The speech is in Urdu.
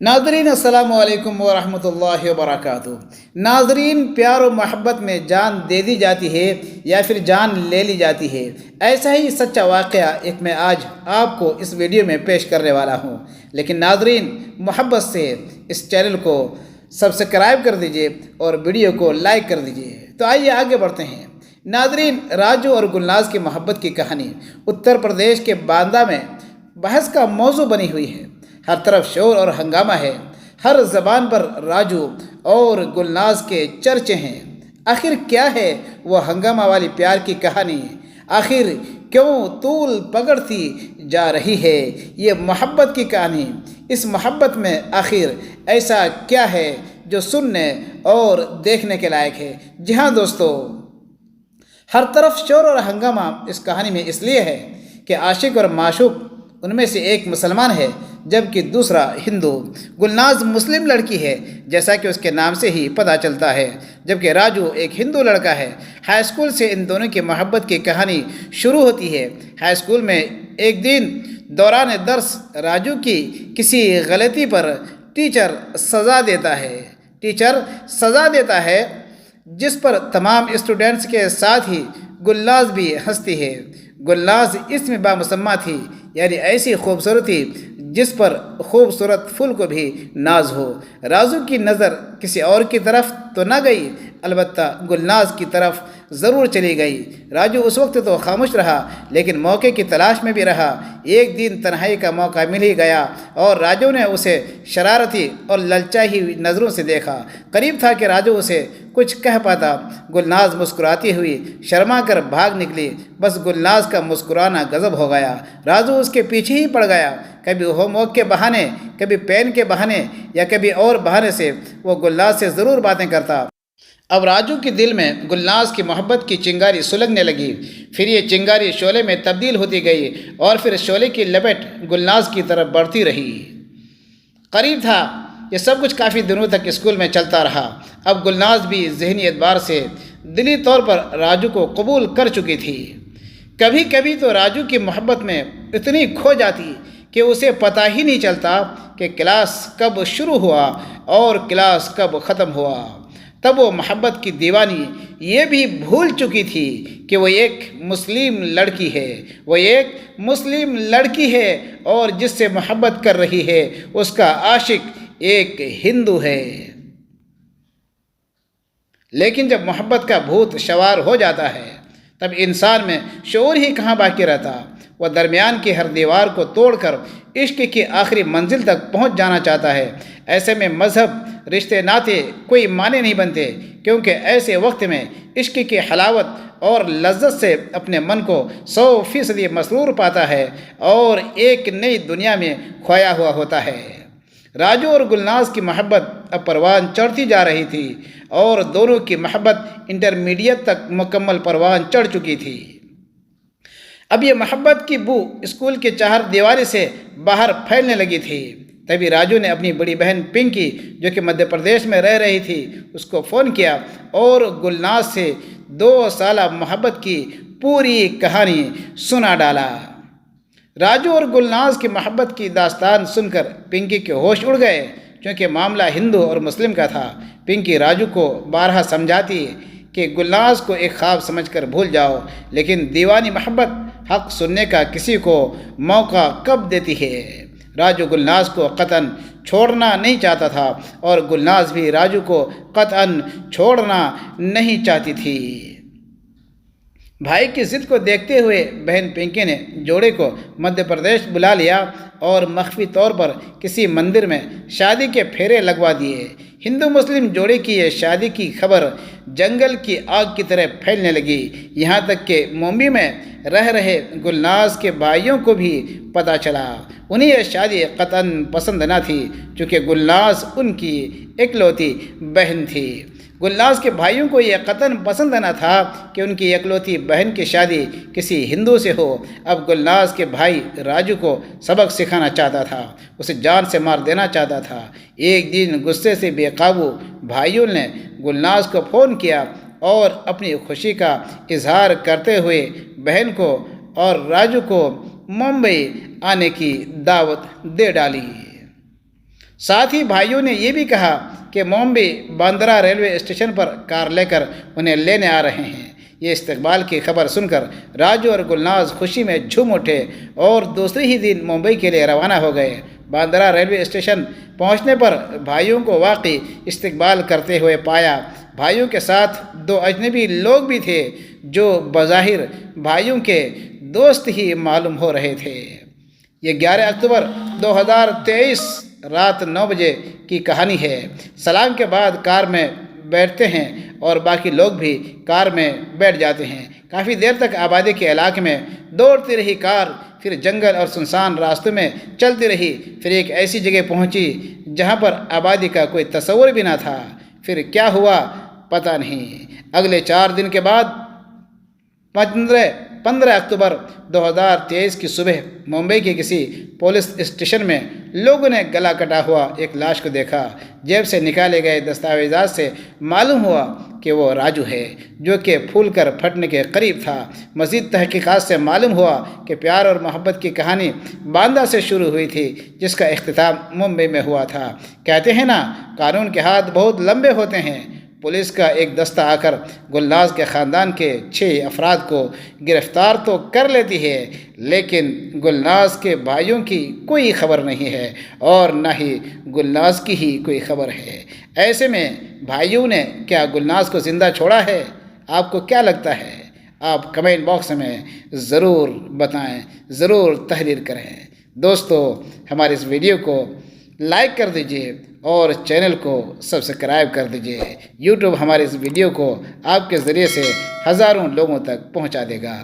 ناظرین السلام علیکم ورحمۃ اللہ وبرکاتہ۔ ناظرین، پیار و محبت میں جان دے دی جاتی ہے یا پھر جان لے لی جاتی ہے، ایسا ہی سچا واقعہ ایک میں آج آپ کو اس ویڈیو میں پیش کرنے والا ہوں۔ لیکن ناظرین، محبت سے اس چینل کو سبسکرائب کر دیجئے اور ویڈیو کو لائک کر دیجئے۔ تو آئیے آگے بڑھتے ہیں۔ ناظرین، راجو اور گلناز کی محبت کی کہانی اتر پردیش کے باندہ میں بحث کا موضوع بنی ہوئی ہے۔ ہر طرف شور اور ہنگامہ ہے، ہر زبان پر راجو اور گلناز کے چرچے ہیں۔ آخر کیا ہے وہ ہنگامہ والی پیار کی کہانی؟ آخر کیوں طول پکڑتی جا رہی ہے یہ محبت کی کہانی؟ اس محبت میں آخر ایسا کیا ہے جو سننے اور دیکھنے کے لائق ہے؟ جی ہاں دوستو، ہر طرف شور اور ہنگامہ اس کہانی میں اس لیے ہے کہ عاشق اور معشوق ان میں سے ایک مسلمان ہے جبکہ دوسرا ہندو۔ گلناز مسلم لڑکی ہے جیسا کہ اس کے نام سے ہی پتہ چلتا ہے، جبکہ راجو ایک ہندو لڑکا ہے۔ ہائی اسکول سے ان دونوں کی محبت کی کہانی شروع ہوتی ہے۔ ہائی اسکول میں ایک دن دوران درس راجو کی کسی غلطی پر ٹیچر سزا دیتا ہے جس پر تمام اسٹوڈنٹس کے ساتھ ہی گلناز بھی ہنستی ہے۔ گلناز اس میں بامسمہ تھی، یعنی ایسی خوبصورتی جس پر خوبصورت پھول کو بھی ناز ہو۔ راجو کی نظر کسی اور کی طرف تو نہ گئی، البتہ گلناز کی طرف ضرور چلی گئی۔ راجو اس وقت تو خاموش رہا، لیکن موقع کی تلاش میں بھی رہا۔ ایک دن تنہائی کا موقع مل ہی گیا اور راجو نے اسے شرارتی اور للچائی ہوئی نظروں سے دیکھا۔ قریب تھا کہ راجو اسے کچھ کہہ پاتا۔ گلناز مسکراتی ہوئی شرما کر بھاگ نکلی، بس گلناز کا مسکرانا غضب ہو گیا۔ راجو اس کے پیچھے ہی پڑ گیا، کبھی ہوم ورک کے بہانے، کبھی پین کے بہانے یا کبھی اور بہانے سے وہ گلناز سے ضرور باتیں کرتا۔ اب راجو کے دل میں گلناز کی محبت کی چنگاری سلگنے لگی، پھر یہ چنگاری شعلے میں تبدیل ہوتی گئی اور پھر شعلے کی لپٹ گلناز کی طرف بڑھتی رہی۔ قریب تھا یہ سب کچھ کافی دنوں تک اسکول میں چلتا رہا۔ اب گلناز بھی ذہنی اعتبار سے دلی طور پر راجو کو قبول کر چکی تھی۔ کبھی کبھی تو راجو کی محبت میں اتنی کھو جاتی کہ اسے پتہ ہی نہیں چلتا کہ کلاس کب شروع ہوا اور کلاس کب ختم ہوا۔ تب وہ محبت کی دیوانی یہ بھی بھول چکی تھی کہ وہ ایک مسلم لڑکی ہے اور جس سے محبت کر رہی ہے اس کا عاشق ایک ہندو ہے۔ لیکن جب محبت کا بھوت سوار ہو جاتا ہے تب انسان میں شعور ہی کہاں باقی رہتا۔ وہ درمیان کی ہر دیوار کو توڑ کر عشق کی آخری منزل تک پہنچ جانا چاہتا ہے۔ ایسے میں مذہب، رشتے ناطے کوئی معنی نہیں بنتے، کیونکہ ایسے وقت میں عشق کی حلاوت اور لذت سے اپنے من کو 100% مسرور پاتا ہے اور ایک نئی دنیا میں کھویا ہوا ہوتا ہے۔ راجو اور گلناز کی محبت اب پروان چڑھتی جا رہی تھی اور دونوں کی محبت انٹرمیڈیٹ تک مکمل پروان چڑھ چکی تھی۔ اب یہ محبت کی بو اسکول کے چہار دیواری سے باہر پھیلنے لگی تھی۔ تبھی راجو نے اپنی بڑی بہن پنکی، جو کہ مدھیہ پردیش میں رہ رہی تھی، اس کو فون کیا اور گلناز سے 2 سالہ محبت کی پوری کہانی سنا ڈالا۔ راجو اور گلناز کی محبت کی داستان سن کر پنکی کے ہوش اڑ گئے، کیونکہ معاملہ ہندو اور مسلم کا تھا۔ پنکی راجو کو بارہا سمجھاتی کہ گلناز کو ایک خواب سمجھ کر بھول جاؤ، لیکن دیوانی محبت حق سننے کا کسی کو موقع کب دیتی ہے۔ راجو گلناز کو قطعاً چھوڑنا نہیں چاہتا تھا اور گلناز بھی راجو کو قطعاً چھوڑنا نہیں چاہتی تھی۔ بھائی کی ضد کو دیکھتے ہوئے بہن پنکی نے جوڑے کو مدھیہ پردیش بلا لیا اور مخفی طور پر کسی مندر میں شادی کے پھیرے لگوا دیے۔ ہندو مسلم جوڑے کی یہ شادی کی خبر جنگل کی آگ کی طرح پھیلنے لگی، یہاں تک کہ ممبئی میں رہ رہے گلناز کے بھائیوں کو بھی پتہ چلا۔ انہیں یہ شادی قطعاً پسند نہ تھی، چونکہ گلناز ان کی اکلوتی بہن تھی۔ گلناز کے بھائیوں کو یہ قطعاً پسند نہ تھا کہ ان کی اکلوتی بہن کی شادی کسی ہندو سے ہو۔ اب گلناز کے بھائی راجو کو سبق سکھانا چاہتا تھا، اسے جان سے مار دینا چاہتا تھا۔ ایک دن غصے سے بے قابو بھائیوں نے گلناز کو فون کیا اور اپنی خوشی کا اظہار کرتے ہوئے بہن کو اور راجو کو ممبئی آنے کی دعوت دے ڈالی۔ ساتھ ہی بھائیوں نے یہ بھی کہا کہ مومبی باندرا ریلوے اسٹیشن پر کار لے کر انہیں لینے آ رہے ہیں۔ یہ استقبال کی خبر سن کر راجو اور گلناز خوشی میں جھوم اٹھے اور دوسرے ہی دن ممبئی کے لیے روانہ ہو گئے۔ باندرا ریلوے اسٹیشن پہنچنے پر بھائیوں کو واقعی استقبال کرتے ہوئے پایا۔ بھائیوں کے ساتھ دو اجنبی لوگ بھی تھے جو بظاہر بھائیوں کے دوست ہی معلوم ہو رہے تھے۔ یہ 11 اکتوبر 2023 رات 9 بجے کی کہانی ہے۔ سلام کے بعد کار میں بیٹھتے ہیں اور باقی لوگ بھی کار میں بیٹھ جاتے ہیں۔ کافی دیر تک آبادی کے علاقے میں دوڑتی رہی کار، پھر جنگل اور سنسان راستوں میں چلتی رہی، پھر ایک ایسی جگہ پہنچی جہاں پر آبادی کا کوئی تصور بھی نہ تھا۔ پھر کیا ہوا پتہ نہیں۔ اگلے 4 دن کے بعد 15 اکتوبر 2023 کی صبح ممبئی کے کسی پولیس اسٹیشن میں لوگوں نے گلا کٹا ہوا ایک لاش کو دیکھا۔ جیب سے نکالے گئے دستاویزات سے معلوم ہوا کہ وہ راجو ہے، جو کہ پھول کر پھٹنے کے قریب تھا۔ مزید تحقیقات سے معلوم ہوا کہ پیار اور محبت کی کہانی باندہ سے شروع ہوئی تھی، جس کا اختتام ممبئی میں ہوا تھا۔ کہتے ہیں نا، قانون کے ہاتھ بہت لمبے ہوتے ہیں۔ پولیس کا ایک دستہ آ کر گلناز کے خاندان کے 6 افراد کو گرفتار تو کر لیتی ہے، لیکن گلناز کے بھائیوں کی کوئی خبر نہیں ہے اور نہ ہی گلناز کی ہی کوئی خبر ہے۔ ایسے میں بھائیوں نے کیا گلناز کو زندہ چھوڑا ہے؟ آپ کو کیا لگتا ہے؟ آپ کمنٹ باکس میں ضرور بتائیں، ضرور تحریر کریں۔ دوستو، ہمارے اس ویڈیو کو لائک کر دیجئے اور چینل کو سبسکرائب کر دیجئے۔ یوٹیوب ہمارے اس ویڈیو کو آپ کے ذریعے سے ہزاروں لوگوں تک پہنچا دے گا۔